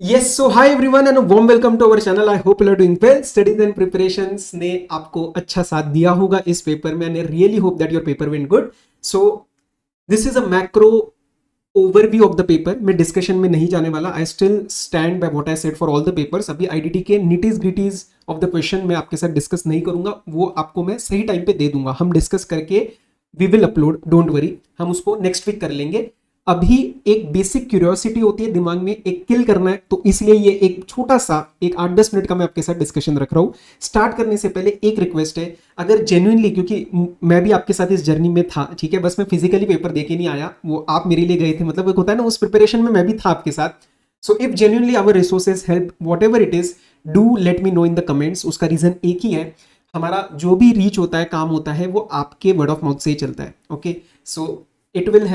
Yes, so hi everyone and a warm welcome to our channel. I hope you are doing well. Studies and preparations ने आपको अच्छा साथ दिया होगा इस पेपर में and I really hope that your paper went good. So this is a macro overview of the paper. मैं discussion में नहीं जाने वाला. I still stand by what I said for all the papers. अभी IDT के nitties gritties of the question मैं आपके साथ डिस्कस नहीं करूंगा. वो आपको मैं सही टाइम पे दे दूंगा. हम डिस्कस करके we will upload, don't worry. हम उसको नेक्स्ट वीक कर लेंगे. अभी एक बेसिक क्यूरियोसिटी होती है दिमाग में, एक किल करना है, तो इसलिए ये एक छोटा सा एक 8-10 मिनट का मैं आपके साथ डिस्कशन रख रहा हूं. स्टार्ट करने से पहले एक रिक्वेस्ट है, अगर जेन्युइनली, क्योंकि मैं भी आपके साथ इस जर्नी में था, ठीक है, बस मैं फिजिकली पेपर देके नहीं आया, वो आप मेरे लिए गए थे, मतलब एक होता है ना, उस प्रिपरेशन में मैं भी था आपके साथ. So if genuinely our resources help whatever it is, do let me know in the comments. उसका रीजन एक ही है, हमारा जो भी रीच होता है, काम होता है, वो आपके वर्ड ऑफ माउथ से ही चलता है. Okay, so it will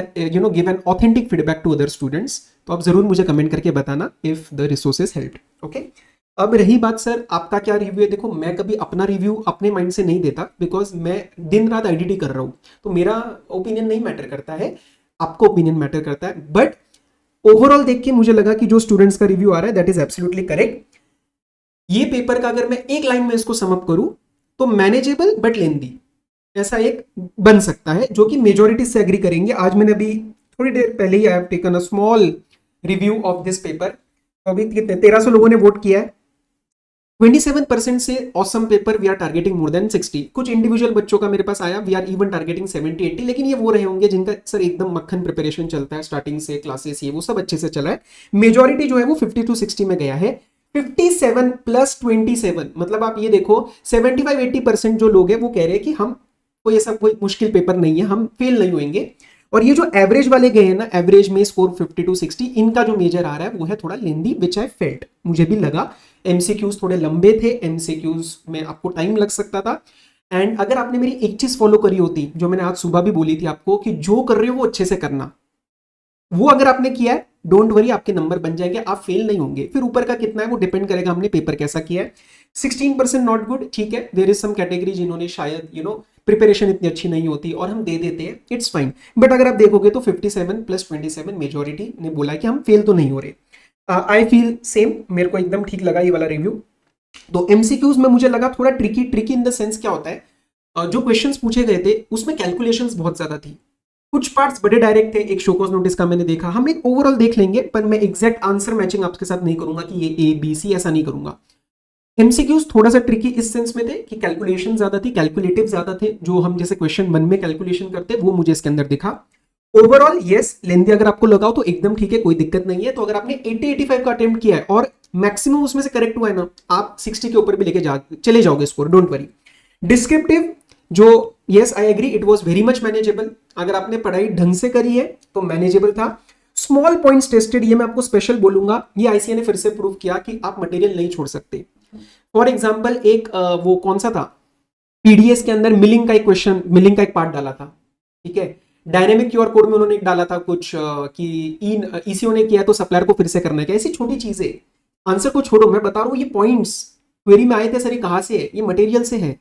give an authentic feedback to other students. तो आप जरूर मुझे कमेंट करके बताना if the resources help. Okay, अब रही बात सर आपका क्या रिव्यू है. देखो, मैं कभी अपना रिव्यू अपने माइंड से नहीं देता, बिकॉज मैं दिन रात आईडीटी कर रहा हूं, तो मेरा ओपिनियन नहीं मैटर करता है, आपको ओपिनियन मैटर करता है. बट ओवरऑल देख के मुझे लगा कि जो स्टूडेंट्स का रिव्यू आ रहा है दैट इज एब्सोल्युटली करेक्ट. ये पेपर का अगर मैं एक लाइन में इसको समअप करूं तो मैनेजेबल बट लेंदी ऐसा एक बन सकता है, जो कि मेजोरिटी से एग्री करेंगे. आज मैंने अभी थोड़ी देर पहले ही I have taken a small review of this paper. अभी कितने 1300 लोगों ने वोट किया है. 27% से awesome paper, we are targeting more than 60. कुछ इंडिविजुअल बच्चों का मेरे पास आया, वी आर इवन टारगेटिंग 70-80. लेकिन ये वो रहे होंगे जिनका सर एकदम मक्खन प्रिपरेशन चलता है, स्टार्टिंग से क्लासेस, ये वो सब अच्छे से चला है. मेजोरिटी जो है वो 50 to 60 में गया है. 57 प्लस 27 मतलब आप ये देखो, 75-80% जो लोग हैं वो कह रहे हैं कि हम कोई ऐसा कोई मुश्किल पेपर नहीं है, हम फेल नहीं होंगे. और ये जो एवरेज वाले गए हैं ना, एवरेज में स्कोर 50 to 60, इनका जो मेजर आ रहा है वो है थोड़ा लेंदी, विच आई फेल्ट, मुझे भी लगा. एमसीक्यूज थोड़े लंबे थे, एमसीक्यूज में आपको टाइम लग सकता था. एंड अगर आपने मेरी एक चीज फॉलो करी होती, जो मैंने आज सुबह भी बोली थी आपको, कि जो कर रहे हो वो अच्छे से करना, वो अगर आपने किया है, डोंट वरी, आपके नंबर बन जाएंगे, आप फेल नहीं होंगे. फिर ऊपर का कितना है वो डिपेंड करेगा हमने पेपर कैसा किया है. 16% नॉट गुड, ठीक है. देर इज सम कैटेगरी जिन्होंने शायद प्रिपरेशन इतनी अच्छी नहीं होती और हम दे देते हैं, इट्स फाइन. बट अगर आप देखोगे तो 57 प्लस 27 मेजोरिटी ने बोला कि हम फेल तो नहीं हो रहे. आई फील सेम, मेरे को एकदम ठीक लगा ये वाला रिव्यू. तो एमसीक्यूज में मुझे लगा थोड़ा tricky. Tricky in the sense क्या होता है, जो क्वेश्चंस पूछे गए थे उसमें कैलकुलेशंस बहुत ज्यादा थी. कुछ पार्ट्स बड़े डायरेक्ट थे. एक शोकोस नोटिस का मैंने देखा, हम एक ओवरऑल देख लेंगे, पर मैं एग्जैक्ट आंसर मैचिंग आपके साथ नहीं करूंगा कि ये ए बी सी, ऐसा नहीं करूंगा. एमसीक्यूज थोड़ा सा ट्रिकी इस सेंस में थे कि कैलकुलेशन ज्यादा थी, कैलकुलेटिव ज्यादा थे. जो हम जैसे क्वेश्चन 1 में कैलकुलेशन करते वो मुझे इसके अंदर दिखा. ओवरऑल यस, लेंदी अगर आपको लगाओ तो एकदम ठीक है, कोई दिक्कत नहीं है. तो अगर आपने 80-85 का अटेम्प्ट किया है और मैक्सिमम उसमें से करेक्ट हुआ है ना, आप 60 के ऊपर भी लेके चले जाओगे स्कोर, डोंट वरी. डिस्क्रिप्टिव जो, yes I agree, it was very much manageable. अगर आपने पढ़ाई ढंग से करी है तो मैनेजेबल था. स्मॉल पॉइंट्स टेस्टेड, ये मैं आपको स्पेशल बोलूंगा, ये आईसीए ने फिर से प्रूव किया कि आप मटेरियल नहीं छोड़ सकते. फॉर एग्जाम्पल एक वो कौन सा था, पीडीएस के अंदर मिलिंग का एक क्वेश्चन, मिलिंग का एक पार्ट डाला था, ठीक है. डायनेमिक क्यूआर कोड में उन्होंने एक डाला था कुछ कि ईसीओ ने किया तो सप्लायर को फिर से करना है क्या. ऐसी छोटी चीजें, आंसर को छोड़ो, मैं बता रहा हूं ये पॉइंट्स क्वेरी में आए थे सर, ये कहां से है, ये मटेरियल से है.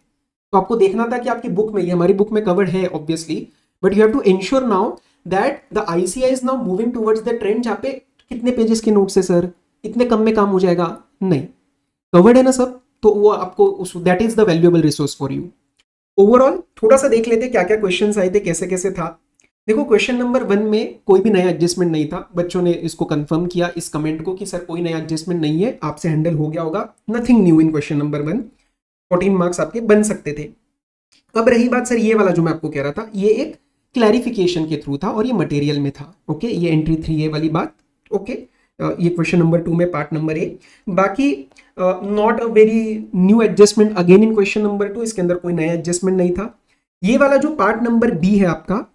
तो आपको देखना था कि आपकी बुक में, ये हमारी बुक में कवर्ड है obviously, but you have to ensure now that the ICI is now moving towards the trend, जहां पे कितने पेजेस के नोट्स है सर, इतने कम में काम हो जाएगा, नहीं, कवर्ड है ना सब. तो वो आपको, that is the valuable resource for you. Overall थोड़ा सा देख लेते क्या क्या क्वेश्चंस आए थे, कैसे कैसे था. देखो, क्वेश्चन नंबर 1 में कोई भी नया एडजस्टमेंट नहीं था. बच्चों ने इसको कंफर्म किया इस कमेंट को कि सर कोई नया एडजस्टमेंट नहीं है, आपसे हैंडल हो गया होगा. Nothing new in question number 1. 14 marks आपके बन सकते थे. अब रही बात सर ये वाला जो मैं आपको कह रहा था, ये एक क्लैरिफिकेशन के थ्रू था और ये मटेरियल में था. ओके, ये एंट्री 3 ए वाली बात. ओके, ये क्वेश्चन नंबर 2 में पार्ट नंबर ए. बाकी not a very new adjustment again in question number 2, इसके अंदर कोई नया एडजस्टमेंट नहीं था. ये वाला जो पार्ट नंबर बी है आपका,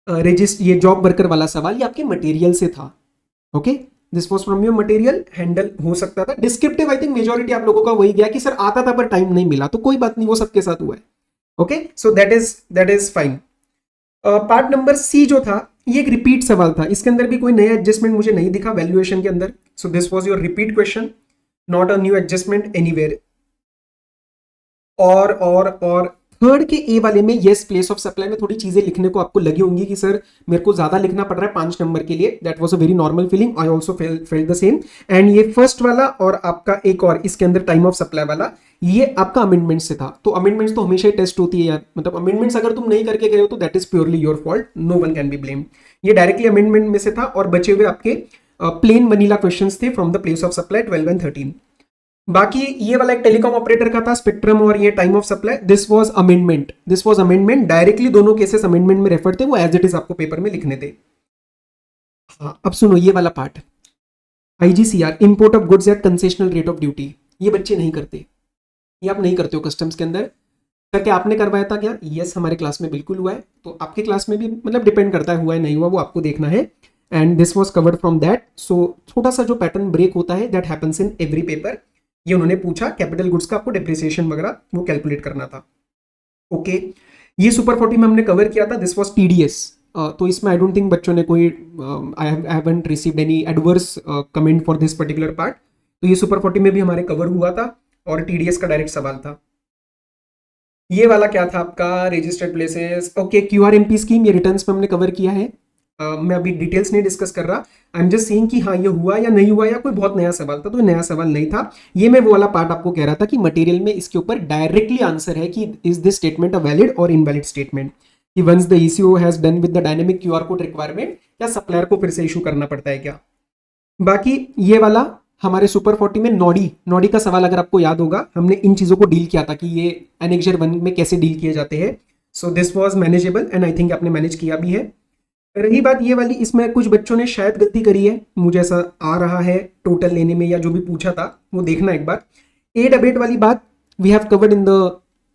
ये जॉब वर्कर वाला सवाल, ये आपके मटेरियल से था. Okay, this was from your material, handle हो सकता था. डिस्क्रिप्टिव आई थिंक मेजोरिटी आप लोगों का वही गया कि सर आता था पर टाइम नहीं मिला, तो कोई बात नहीं, वो सबके साथ हुआ है. Okay, so that is fine. Part number C जो था, ये एक रिपीट सवाल था, इसके अंदर भी कोई नया एडजस्टमेंट मुझे नहीं दिखा वैल्यूएशन के अंदर. So this was your repeat question, not a new adjustment anywhere. और थर्ड के ए वाले में येस प्लेस ऑफ सप्लाई में थोड़ी चीजें लिखने को आपको लगी होंगी कि सर मेरे को ज्यादा लिखना पड़ रहा है 5 नंबर के लिए, that was a very normal feeling, I also felt the same. And ये फर्स्ट वाला और आपका एक और इसके अंदर टाइम ऑफ सप्लाई वाला, ये आपका अमेंडमेंट से था। तो अमेंडमेंट्स तो हमेशा ही टेस्ट होती है यार, मतलब अमेंडमेंट्स अगर तुम नहीं करके गए हो तो that is purely your fault, no one can be blame. ये डायरेक्टली अमेंडमेंट में से था और बचे हुए आपके प्लेन वनीला क्वेश्चंस थे from the place of supply 12 and 13। बाकी ये वाला एक टेलीकॉम ऑपरेटर का था, स्पेक्ट्रम और ये time of supply, this was amendment, directly दोनों केसेस अमेंडमेंट में रेफर थे, वो एज इट इज आपको पेपर में लिखने थे। हाँ, अब सुनो ये वाला part, IGCR, import of goods at concessional rate of duty, ये बच्चे नहीं करते, ये आप नहीं करते हो कस्टम्स के अंदर। करके आपने करवाया था क्या? यस, हमारे क्लास में बिल्कुल हुआ है, तो आपके क्लास में भी मतलब डिपेंड करता है हुआ है नहीं हुआ, वो आपको देखना है। And this was covered from that. So छोटा सा जो पैटर्न ब्रेक होता है that happens in every paper, ये उन्होंने पूछा कैपिटल गुड्स का आपको डेप्रिसिएशन वगैरह वो कैलकुलेट करना था। ओके, ये सुपर 40 में हमने कवर किया था, दिस वाज टीडीएस। तो इसमें आई डोंट थिंक बच्चों ने कोई I haven't received any adverse comment for this particular part. तो ये सुपर 40 में भी हमारे कवर हुआ था और टीडीएस का डायरेक्ट सवाल था। ये वाला क्या था आपका, registered places. Okay, QRMP scheme, ये रिटर्न्स में हमने कवर किया है। मैं अभी डिटेल्स नहीं डिस्कस कर रहा, आई एम जस्ट सेइंग कि हाँ ये हुआ या नहीं हुआ या कोई बहुत नया सवाल था, तो नया सवाल नहीं था। ये मैं वो वाला पार्ट आपको कह रहा था कि मटेरियल में इसके ऊपर डायरेक्टली आंसर है कि is this statement a valid और इनवैलिड स्टेटमेंट, कि once the ECO has done with the dynamic QR code requirement, क्या सप्लायर को फिर से इशू करना पड़ता है क्या। बाकी ये वाला हमारे सुपर 40 में नॉडी का सवाल अगर आपको याद होगा, हमने इन चीजों को डील किया था कि ये एनेक्जर 1 में कैसे डील किए जाते हैं। So this was manageable and I think आपने मैनेज किया भी है। रही बात ये वाली, इसमें कुछ बच्चों ने शायद गलती करी है, मुझे ऐसा आ रहा है टोटल लेने में या जो भी पूछा था वो देखना एक बार। एड अबेट वाली बात we have covered in the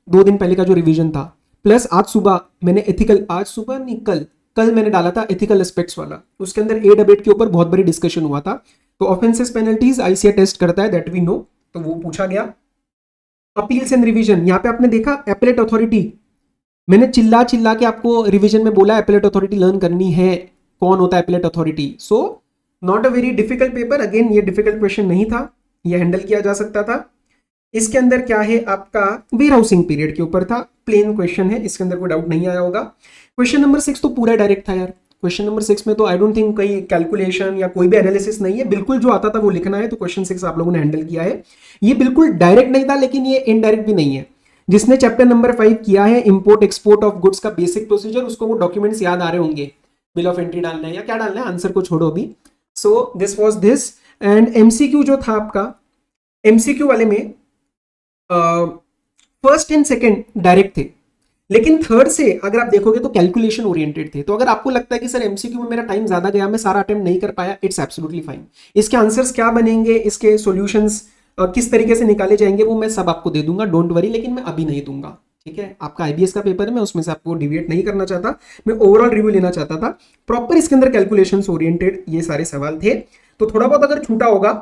2 दिन पहले का जो रिवीजन था, प्लस आज सुबह मैंने एथिकल, आज सुबह नहीं कल मैंने डाला था एथिकल एस्पेक्ट्स वाला, उसके अंदर एड अबेट के ऊपर बहुत बड़ी डिस्कशन हुआ था। तो ऑफेंसेस पेनल्टीज आईसीए टेस्ट करता है, दैट वी नो, तो वो पूछा गया। अपील्स एंड रिवीजन, यहाँ पे आपने देखा एपेलेट अथॉरिटी, मैंने चिल्ला चिल्ला के आपको रिवीजन में बोला एपेलेट अथॉरिटी लर्न करनी है, कौन होता है appellate authority. So not a very difficult paper, again ये डिफिकल्ट क्वेश्चन नहीं था, ये हैंडल किया जा सकता था। इसके अंदर क्या है आपका, वेयर हाउसिंग पीरियड के ऊपर था, प्लेन क्वेश्चन है, इसके अंदर कोई डाउट नहीं आया होगा। क्वेश्चन नंबर 6 तो पूरा डायरेक्ट था यार, क्वेश्चन नंबर 6 में तो आई डोंट थिंक कहीं कैलकुलेशन या कोई भी एनालिसिस नहीं है, बिल्कुल जो आता था वो लिखना है। तो क्वेश्चन 6 आप लोगों ने हैंडल किया है। ये बिल्कुल डायरेक्ट नहीं था लेकिन ये इनडायरेक्ट भी नहीं है। जिसने चैप्टर नंबर 5 किया है इंपोर्ट एक्सपोर्ट ऑफ गुड्स का बेसिक प्रोसीजर, उसको वो डॉक्यूमेंट्स याद आ रहे होंगे, बिल ऑफ एंट्री डालना है या क्या डालना है, आंसर को छोड़ो अभी। So this was this. And MCQ जो था आपका, एमसीक्यू वाले में फर्स्ट एंड सेकंड डायरेक्ट थे, लेकिन थर्ड से अगर आप देखोगे तो कैलकुलेशन ओरिएंटेड थे। तो अगर आपको लगता है कि सर एमसीक्यू में मेरा टाइम ज्यादा गया, मैं सारा अटेम्प्ट नहीं कर पाया, इट्स एब्सोल्युटली फाइन। इसके आंसर्स क्या बनेंगे, इसके सॉल्यूशंस किस तरीके से निकाले जाएंगे, वो मैं सब आपको दे दूंगा, डोंट वरी, लेकिन मैं अभी नहीं दूंगा, ठीक है। आपका आईबीएस का पेपर है, मैं उसमें से आपको डिविएट नहीं करना चाहता, मैं ओवरऑल रिव्यू लेना चाहता था। प्रॉपर इसके अंदर कैलकुलेशंस ओरिएंटेड ये सारे सवाल थे, तो थोड़ा बहुत अगर छूटा होगा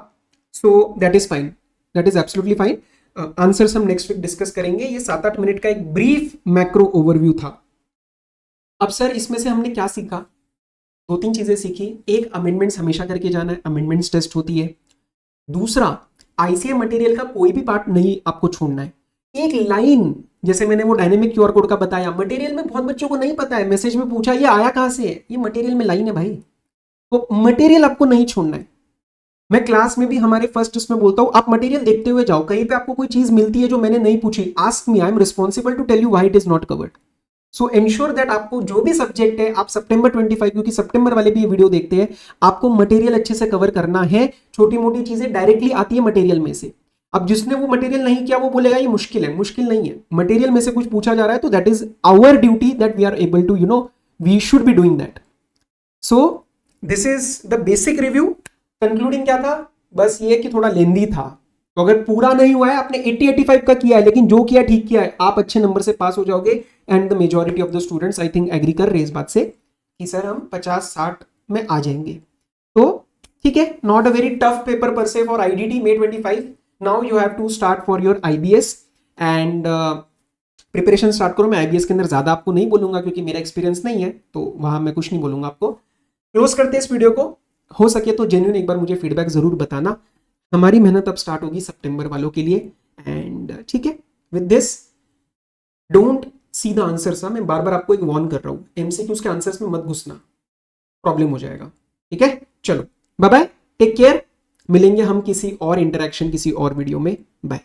सो that is fine, that is absolutely fine. Answers हम नेक्स्ट वीक डिस्कस करेंगे। ये 7-8 मिनट का एक ब्रीफ मैक्रो ओवरव्यू था। अब सर इसमें से हमने क्या सीखा, 2-3 चीजें सीखी। एक, अमेंडमेंट्स हमेशा करके जाना है, अमेंडमेंट्स टेस्ट होती है। दूसरा, आईसीए मटेरियल का कोई भी पार्ट नहीं आपको छोड़ना है। एक लाइन, जैसे मैंने वो डायनेमिक क्यूआर कोड का बताया, मटेरियल में बहुत बच्चों को नहीं पता है, मैसेज में पूछा ये आया कहां से है, ये मटेरियल में लाइन है भाई, तो मटेरियल आपको नहीं छोड़ना है। मैं क्लास में भी हमारे फर्स्ट उसमें बोलता हूं, आप मटेरियल देखते हुए जाओ, कहीं पे आपको कोई चीज मिलती है जो मैंने नहीं पूछी, ask me, I am responsible to tell you why it is not covered. So ensure that आपको जो भी सब्जेक्ट है, आप सितंबर 25, क्योंकि सितंबर वाले भी ये वीडियो देखते हैं, आपको मटेरियल अच्छे से कवर करना है। छोटी मोटी चीजें डायरेक्टली आती है मटेरियल में से। अब जिसने वो मटेरियल नहीं किया वो बोलेगा ये मुश्किल है, मुश्किल नहीं है, मटेरियल में से कुछ पूछा जा रहा है तो that is our duty, that we are able to, we should be doing that. So this is the basic review. Concluding क्या था, बस ये कि थोड़ा लेंदी था, तो अगर पूरा नहीं हुआ है, आपने 80-85 का किया है, लेकिन जो किया ठीक किया है, आप अच्छे नंबर से पास हो जाओगे। And the majority of the students I think agree कर रहे इस बात से कि सर हम 50-60 में आ जाएंगे। तो ठीक है, not a very tough paper पर से for IDT May 25। Now you have to start for your IBS and preparation start करो। मैं आईबीएस के अंदर ज्यादा आपको नहीं बोलूंगा क्योंकि मेरा एक्सपीरियंस नहीं है, तो वहां मैं कुछ नहीं बोलूंगा आपको। क्लोज करते हैं इस वीडियो को। हो सके तो जेन्युइन एक बार मुझे फीडबैक जरूर बताना। हमारी मेहनत अब स्टार्ट होगी सितंबर वालों के लिए। एंड ठीक है, with this don't see the answers. मैं बार बार आपको एक वार्न कर रहा हूँ, एमसीक्यूज के आंसर्स में मत घुसना, प्रॉब्लम हो जाएगा। ठीक है, चलो बाय बाय, टेक केयर, मिलेंगे हम किसी और इंटरेक्शन किसी और वीडियो में, बाय।